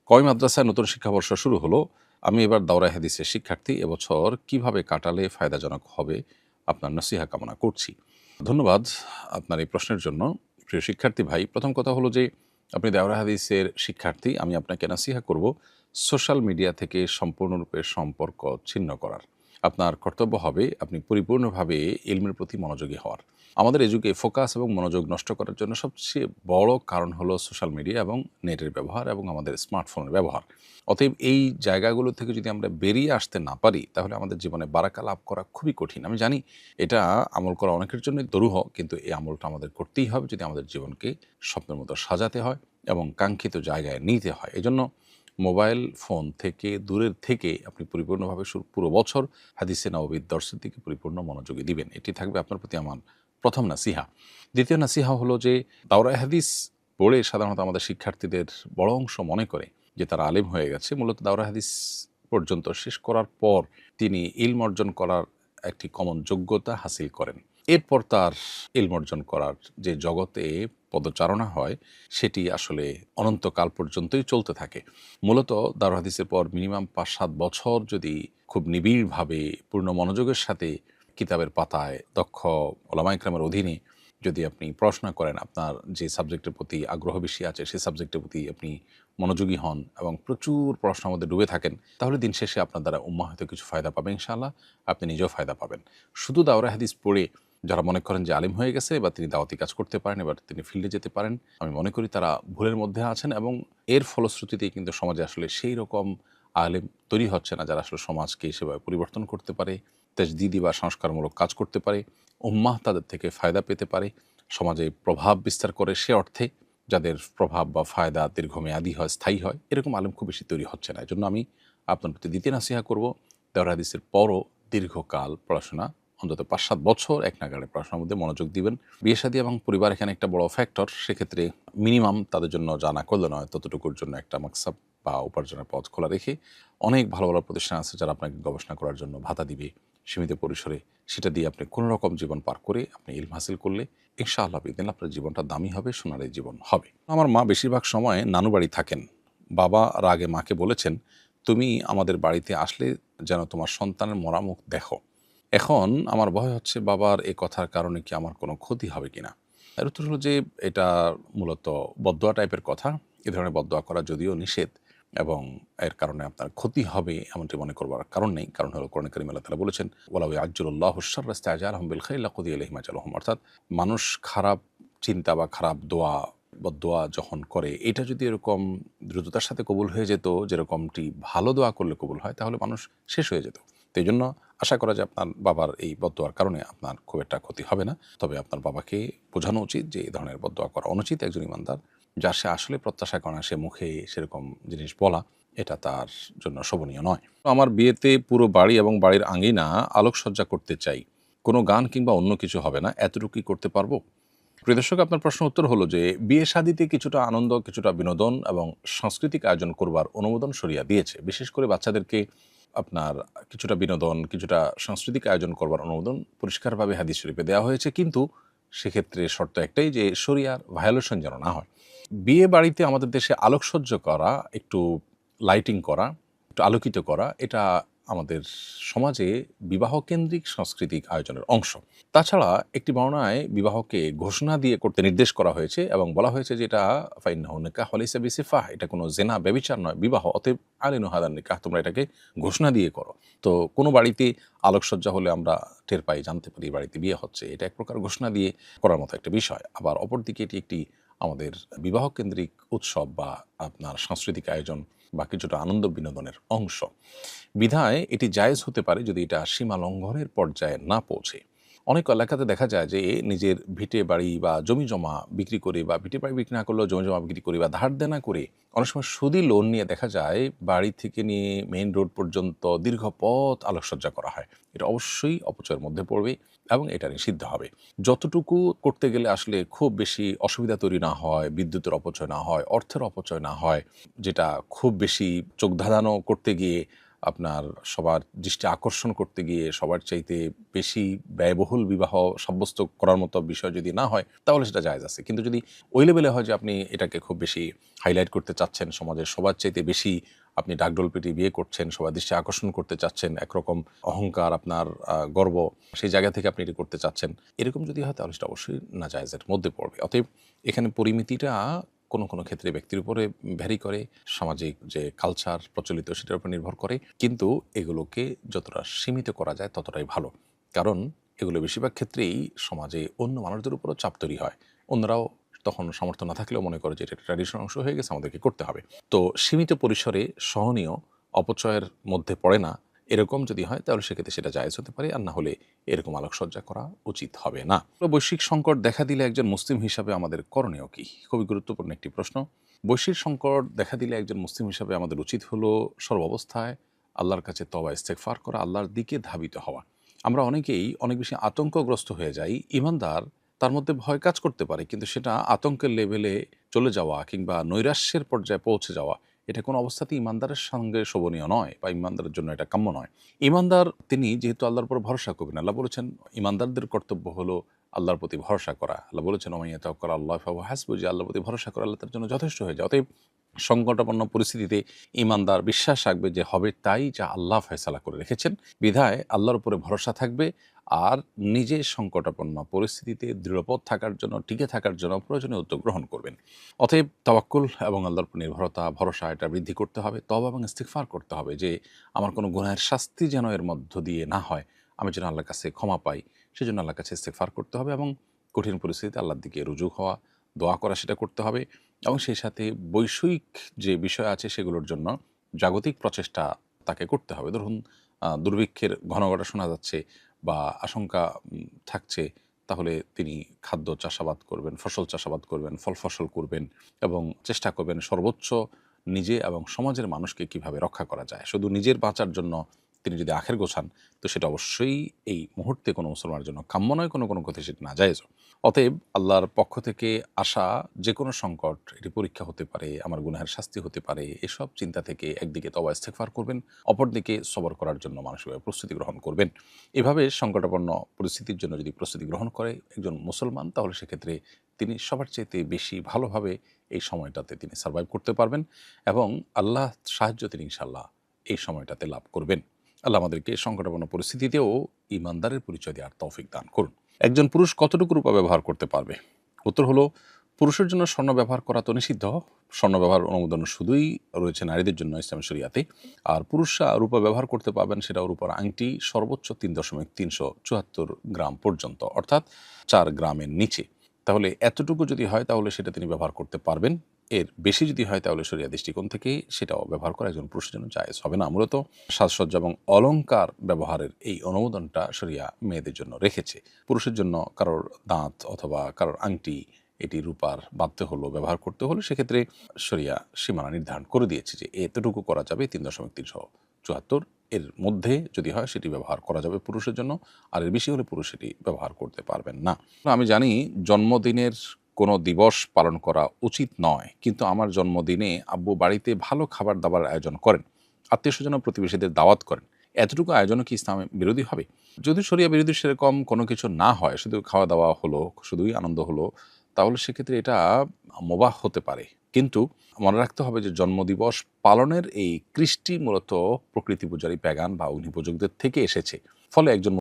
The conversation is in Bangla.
কওমি মাদ্রাসায় নতুন শিক্ষাবর্ষ শুরু হলো। আমি এবার দাওরায়ে হাদিসের শিক্ষার্থী। এবছর কিভাবে কাটালে ফায়দাজনক হবে? আপনার নসিহা কামনা করছি। ধন্যবাদ আপনার এই প্রশ্নের জন্য। প্রিয় শিক্ষার্থী ভাই, প্রথম কথা হলো যে আপনি দাওরায়ে হাদিসের শিক্ষার্থী। আমি আপনাকে নসিহা করব সোশ্যাল মিডিয়া থেকে সম্পূর্ণরূপে সম্পর্ক ছিন্ন করার। আপনার কর্তব্য হবে আপনি পরিপূর্ণভাবে ইলমের প্রতি মনোযোগী হওয়ার। আমাদের এই যুগে ফোকাস এবং মনোযোগ নষ্ট করার জন্য সবচেয়ে বড় কারণ হলো সোশ্যাল মিডিয়া এবং নেটের ব্যবহার এবং আমাদের স্মার্টফোনের ব্যবহার। অতএব এই জায়গাগুলো থেকে যদি আমরা বেরিয়ে আসতে না পারি, তাহলে আমাদের জীবনে বারাকা লাভ করা খুবই কঠিন। আমি জানি এটা আমল করা অনেকের জন্যই দুরূহ, কিন্তু এই আমলটা আমাদের করতেই হবে যদি আমাদের জীবনকে স্বপ্নের মতো সাজাতে হয় এবং কাঙ্ক্ষিত জায়গায় নিতে হয়। এজন্য মোবাইল ফোন থেকে দূরের থেকে আপনি পরিপূর্ণভাবে পুরো বছর হাদিসে নববীর দর্শের দিকে পরিপূর্ণ মনোযোগী দিবেন। এটি থাকবে আপনার প্রতি আমার প্রথম নাসিহা। দ্বিতীয় নাসিহা হলো যে দাওরায়ে হাদিস পড়ে সাধারণত আমাদের শিক্ষার্থীদের বড় অংশ মনে করে যে তারা আলেম হয়ে গেছে। মূলত দাওরায়ে হাদিস পর্যন্ত শেষ করার পর তিনি ইলম অর্জন করার একটি কমন যোগ্যতা হাসিল করেন। এরপর তার ইলম অর্জন করার যে জগতে পদচারণা হয়, সেটি আসলে অনন্তকাল পর্যন্তই চলতে থাকে। মূলত দাওরায়ে হাদিসের পর মিনিমাম ৫-৭ বছর যদি খুব নিবিড়ভাবে পূর্ণ মনোযোগের সাথে কিতাবের পাতায় দক্ষ ওলামা ইকরামের অধীনে যদি আপনি পড়াশোনা করেন, আপনার যে সাবজেক্টের প্রতি আগ্রহ বেশি আছে সেই সাবজেক্টের প্রতি আপনি মনোযোগী হন এবং প্রচুর পড়াশোনার মধ্যে ডুবে থাকেন, তাহলে দিন শেষে আপনার দ্বারা উম্মাহ হয়তো কিছু ফায়দা পাবে ইনশাআল্লাহ, আপনি নিজেও ফায়দা পাবেন। শুধু দাওরায়ে হাদিস পড়ে যারা মনে করেন যে আলিম হয়ে গেছে বা তিনি দাওয়াতি কাজ করতে পারেন, এবার তিনি ফিল্ডে যেতে পারেন, আমি মনে করি তারা ভুলের মধ্যে আছেন এবং এর ফলশ্রুতিতেই কিন্তু সমাজে আসলে সেই রকম আলেম তৈরি হচ্ছে না যারা আসলে সমাজকে সেভাবে পরিবর্তন করতে পারে, তাজদিদি বা সংস্কারমূলক কাজ করতে পারে, উম্মাহ তাদের থেকে ফায়দা পেতে পারে, সমাজে প্রভাব বিস্তার করে সে অর্থে যাদের প্রভাব বা ফায়দা দীর্ঘমেয়াদী হয়, স্থায়ী হয়, এরকম আলেম খুব বেশি তৈরি হচ্ছে না। এজন্য আমি আপনার প্রতি দ্বিতীয় নাসিহা করব, দাওরায়ে হাদিসের পরও দীর্ঘকাল পড়াশোনা, অন্তত ৫-৭ বছর এক নাগাড়ে পড়াশোনার মধ্যে মনোযোগ দিবেন। বিয়ে শাদী এবং পরিবার এখানে একটা বড় ফ্যাক্টর। সেক্ষেত্রে মিনিমাম তাদের জন্য যা না করলে নয়, ততটুকুর জন্য একটা মাকসাব বা উপার্জনের পথ খোলা রেখে অনেক ভালো ভালো প্রতিষ্ঠান আছে যারা আপনাকে গবেষণা করার জন্য ভাতা দিবে সীমিত পরিসরে। সেটা দিয়ে আপনি কোনো রকম জীবন পার করে আপনি ইলম হাসিল করলে ইনশাআল্লাহ বিদিন আপনার জীবনটা দামি হবে, সোনালী জীবন হবে। আমার মা বেশিরভাগ সময় নানু বাড়ি থাকেন। বাবা রাগে মাকে বলেছেন, তুমি আমাদের বাড়িতে আসলে যেন তোমার সন্তানের মরা মুখ দেখো। এখন আমার ভয় হচ্ছে বাবার এ কথার কারণে কি আমার কোনো ক্ষতি হবে কিনা। এর উত্তর হলো যে এটা মূলত বদদোয়া টাইপের কথা। এ ধরনের বদদোয়া করা যদিও নিষেধ এবং এর কারণে আপনার ক্ষতি হবে এমনটি মনে করবার কারণ নেই। কারণ হলো কোরআনে কারিমে আল্লাহ তাআলা বলেছেন, ওয়ালাউ ইয়াজ্জুলুল্লাহু আশ-শাররা ইসতা'জালহুম বিল খাইরি লাকুদিয়া ইলাইহিম আজালুহুম। অর্থাৎ মানুষ খারাপ চিন্তা বা খারাপ দোয়া, বদদোয়া যখন করে, এটা যদি এরকম দ্রুততার সাথে কবুল হয়ে যেত যেরকমটি ভালো দোয়া করলে কবুল হয়, তাহলে মানুষ শেষ হয়ে যেত। তো এইজন্য আশা করা যায় আপনার বাবার এই বদদোয়ার কারণে আপনার খুব একটা ক্ষতি হবে না। তবে আপনার বাবাকে বোঝানো উচিত যে এই ধরনের বদদোয়া করা অনুচিত। একজন ইমানদার যার সে আসলে প্রত্যাশা করে না, সে মুখে সেরকম জিনিস বলা, এটা তার জন্য শোভনীয় নয়। আমার বিয়েতে পুরো বাড়ি এবং বাড়ির আঙিনা আলোকসজ্জা করতে চাই। কোনো গান কিংবা অন্য কিছু হবে না, এতটুকুই করতে পারবো? প্রিয় দর্শক, আপনার প্রশ্ন উত্তর হলো যে বিয়ে শাদিতে কিছুটা আনন্দ, কিছুটা বিনোদন এবং সাংস্কৃতিক আয়োজন করবার অনুমোদন শরিয়া দিয়েছে। বিশেষ করে বাচ্চাদেরকে আপনার কিছুটা বিনোদন, কিছুটা সাংস্কৃতিক আয়োজন করবার অনুমোদন পরিষ্কারভাবে হাদিস শরীফে দেওয়া হয়েছে, কিন্তু সেক্ষেত্রে শর্ত একটাই যে শরিয়ার ভায়োলেশন যেন না হয়। বিয়ে বাড়িতে আমাদের দেশে আলোকসজ্জা করা, একটু লাইটিং করা, একটু আলোকিত করা, এটা আমাদের সমাজে বিবাহকেন্দ্রিক সাংস্কৃতিক আয়োজনের অংশ। তাছাড়া একটি বর্ণনায় বিবাহকে ঘোষণা দিয়ে করতে নির্দেশ করা হয়েছে এবং বলা হয়েছে যে এটা ফাইন্নাহু নিকাহু লাইসা বিসিফাহ, এটা কোনো জেনা ব্যভিচার নয়, বিবাহ। অতএব আলিনু হাদান নিকাহ, তোমরা এটাকে ঘোষণা দিয়ে করো। তো কোনো বাড়িতে আলোকসজ্জা হলে আমরা টের পাই, জানতে পারি বাড়িতে বিয়ে হচ্ছে, এটা এক প্রকার ঘোষণা দিয়ে করার মতো একটা বিষয়। আবার অপরদিকে এটি একটি আমাদের বিবাহকেন্দ্রিক উৎসব বা আপনার সাংস্কৃতিক আয়োজন বা কিছুটা আনন্দ বিনোদনের অংশ। বিধায় এটি জায়েজ হতে পারে যদি এটা সীমা লঙ্ঘনের পর্যায়ে না পৌঁছে। অনেক এলাকাতে দেখা যায় যে নিজের ভিটে বাড়ি বা জমি জমা বিক্রি করে, বা ভিটে বাড়ি বিক্রি না করলেও জমি জমা বিক্রি করে বা ধার দেনা করে অনেক সময় সুদি লোন নিয়ে দেখা যায় বাড়ি থেকে নিয়ে মেইন রোড পর্যন্ত দীর্ঘ পথ আলোকসজ্জা করা হয়। এটা অবশ্যই অপচয়ের মধ্যে পড়বে এবং এটা নিষিদ্ধ হবে। যতটুকু করতে গেলে আসলে খুব বেশি অসুবিধা তৈরি না হয়, বিদ্যুতের অপচয় না হয়, অর্থের অপচয় না হয়, যেটা খুব বেশি চোখ ধাঁধানো করতে গিয়ে আপনার সবার দৃষ্টি আকর্ষণ করতে গিয়ে সবার চাইতে বেশি ব্যয়বহুল বিবাহ সাব্যস্ত করার মতো বিষয় যদি না হয় তাহলে সেটা জায়েজ আছে। কিন্তু যদি ওই লেভেলে হয় যে আপনি এটাকে খুব বেশি হাইলাইট করতে চাচ্ছেন, সমাজের সবার চাইতে বেশি আপনি ডাকডোল পিটিয়ে বিয়ে করছেন, সবার দৃষ্টি আকর্ষণ করতে চাচ্ছেন, একরকম অহংকার আপনার গর্ব, সেই জায়গা থেকে আপনি এটি করতে চাচ্ছেন, এরকম যদি হয় তাহলে সেটা অবশ্যই নাজায়েজের মধ্যে পড়বে। অতএব এখানে পরিমিতিটা কোনো কোনো ক্ষেত্রে ব্যক্তির উপরে ভ্যারি করে, সামাজিক যে কালচার প্রচলিত সেটার উপর নির্ভর করে, কিন্তু এগুলোকে যতটা সীমিত করা যায় ততটাই ভালো। কারণ এগুলো বেশিরভাগ ক্ষেত্রেই সমাজে অন্য মানুষদের উপরও চাপ তৈরি হয়। অন্যরাও তখন সামর্থ্য না থাকলেও মনে করে যে এটা ট্র্যাডিশনাল অংশ হয়ে গেছে, আমাদেরকে করতে হবে। তো সীমিত পরিসরে সহনীয়, অপচয়ের মধ্যে পড়ে না, এরকম যদি হয় তাহলে সেক্ষেত্রে সেটা জায়েজ হতে পারে, আর না হলে এরকম আলোকসজ্জা করা উচিত হবে না। বৈশ্বিক সংকট দেখা দিলে একজন মুসলিম হিসাবে আমাদের করণীয় কি? খুবই গুরুত্বপূর্ণ একটি প্রশ্ন। বৈশ্বিক সংকট দেখা দিলে একজন মুসলিম হিসাবে আমাদের উচিত হলো সর্বাবস্থায় আল্লাহর কাছে তওবা ইস্তেগফার করা, আল্লাহর দিকে ধাবিত হওয়া। আমরা অনেকেই অনেক বেশি আতঙ্কগ্রস্ত হয়ে যাই। ঈমানদার, তার মধ্যে ভয় কাজ করতে পারে, কিন্তু সেটা আতঙ্কের লেভেলে চলে যাওয়া কিংবা নৈরাশ্যের পর্যায়ে পৌঁছে যাওয়া, এটা কোনো অবস্থাতেই ঈমানদারের সঙ্গে শোভনীয় নয়, বা ঈমানদারের জন্য এটা কাম্য নয়। ঈমানদার তিনি যেহেতু আল্লাহর উপর ভরসা করবেন, আল্লাহ বলেছেন ঈমানদারদের কর্তব্য হলো আল্লাহর প্রতি ভরসা করা। আল্লাহ বলেছেন ওমান ইয়াতাওয়াক্কাল আল্লাহ ফাহুয়া হাসবুহ, যে আল্লাহর প্রতি ভরসা করা আল্লাহ তার জন্য যথেষ্ট হয়ে যায়। অতএব সংকটাপন্ন পরিস্থিতিতে ঈমানদার বিশ্বাস রাখবে যে হবে তাই যা আল্লাহ ফয়সালা করে রেখেছেন, বিধায় আল্লাহর উপরে ভরসা থাকবে, আর নিজে সংকটাপন্ন পরিস্থিতিতে দৃঢ়পদ থাকার জন্য, টিকে থাকার জন্য প্রয়োজনীয় উদ্যোগ গ্রহণ করবেন। অতএব তাওয়াক্কুল এবং আল্লাহর উপর নির্ভরতা, ভরসা, এটা বৃদ্ধি করতে হবে। তওবা এবং ইস্তিগফার করতে হবে যে আমার কোনো গুনাহের শাস্তি যেন এর মধ্য দিয়ে না হয়, আমি যেন আল্লাহর কাছে ক্ষমা পাই, সেজন্য আল্লাহর কাছে ইস্তিগফার করতে হবে, এবং কঠিন পরিস্থিতিতে আল্লাহর দিকে রুজু হওয়া, দোয়া করা, সেটা করতে হবে। এবং সেই সাথে বৈষয়িক যে বিষয় আছে সেগুলোর জন্য জাগতিক প্রচেষ্টা তাকে করতে হবে। ধরুন দুর্ভিক্ষের ঘন ঘটা শোনা যাচ্ছে বা আশঙ্কা থাকছে, তাহলে তিনি খাদ্য চাষাবাদ করবেন, ফসল চাষাবাদ করবেন, ফল ফসল করবেন, এবং চেষ্টা করবেন সর্বোচ্চ নিজে এবং সমাজের মানুষকে কিভাবে রক্ষা করা যায়। শুধু নিজের বাঁচার জন্য তিনি যদি আখের গোছান, তো সেটা অবশ্যই এই মুহূর্তে কোনো মুসলমানের জন্য কাম্য নয়, কোনো কোনো কথা সেটা নাজায়েজ। অতএব আল্লাহর পক্ষ থেকে আসা যে কোনো সংকট, এটি পরীক্ষা হতে পারে, আমার গুনাহের শাস্তি হতে পারে, এসব চিন্তা থেকে একদিকে তওবা ইস্তেগফার করবেন, অপরদিকে সবর করার জন্য মানসিকভাবে প্রস্তুতি গ্রহণ করবেন। এভাবে সংকটাপন্ন পরিস্থিতির জন্য যদি প্রস্তুতি গ্রহণ করে একজন মুসলমান, তাহলে সেক্ষেত্রে তিনি সবার চাইতে বেশি ভালোভাবে এই সময়টাতে তিনি সার্ভাইভ করতে পারবেন, এবং আল্লাহ সাহায্য তিনি ইনশাআল্লাহ এই সময়টাতে লাভ করবেন। আল্লাহ আমাদেরকে সংকটাপন্ন পরিস্থিতিতেও ঈমানদারের পরিচয় দেওয়ার তৌফিক দান করুন। একজন পুরুষ কতটুকু রূপা ব্যবহার করতে পারবে? উত্তর হলো, পুরুষের জন্য স্বর্ণ ব্যবহার করা তো নিষিদ্ধ। স্বর্ণ ব্যবহার অনুমোদন শুধুই রয়েছে নারীদের জন্য ইসলামী শরিয়াতে। আর পুরুষরা রূপা ব্যবহার করতে পারবেন সেটাও রূপার আংটি সর্বোচ্চ 3.374 গ্রাম পর্যন্ত, অর্থাৎ 4 গ্রামের নিচে। তাহলে এতটুকু যদি হয় তাহলে সেটা তিনি ব্যবহার করতে পারবেন। এর বেশি যদি হয় তাহলে শরিয়া দৃষ্টিকোণ থেকে সেটাও ব্যবহার করা একজন পুরুষের জন্য জায়েজ হবে না। মূলত সাজসজ্জা এবং অলংকার ব্যবহারের এই অনুমোদনটা শরিয়া মেয়েদের জন্য রেখেছে। পুরুষের জন্য কারোর দাঁত অথবা কারোর আংটি, এটি রূপার বাঁধতে হলো, ব্যবহার করতে হলো, সেক্ষেত্রে শরিয়া সীমানা নির্ধারণ করে দিয়েছে যে এতটুকু করা যাবে, 3.374, এর মধ্যে যদি হয় সেটি ব্যবহার করা যাবে পুরুষের জন্য, আর এর বেশি হলে পুরুষ সেটি ব্যবহার করতে পারবেন না। আমি জানি জন্মদিনের কোনো দিবস পালন করা উচিত নয়, কিন্তু আমার জন্মদিনে আব্বু বাড়িতে ভালো খাবার দাবার আয়োজন করেন, আত্মীয়স্বজন ও প্রতিবেশীদের দাওয়াত করেন, এতটুকু আয়োজনও কি ইসলামে বিরোধী হবে? যদি শরিয়া বিরোধী সেরকম কোনো কিছু না হয়, শুধু খাওয়া দাওয়া হলো, শুধুই আনন্দ হলো, তাহলে সেক্ষেত্রে এটা মুবাহ হতে পারে। কিন্তু মনে রাখতে হবে যে জন্মদিবস পালনের এই কৃষ্টি মূলত প্রকৃতি পূজারী প্যাগান বা অগ্নিপূজকদের থেকে এসেছে। ফলে একজন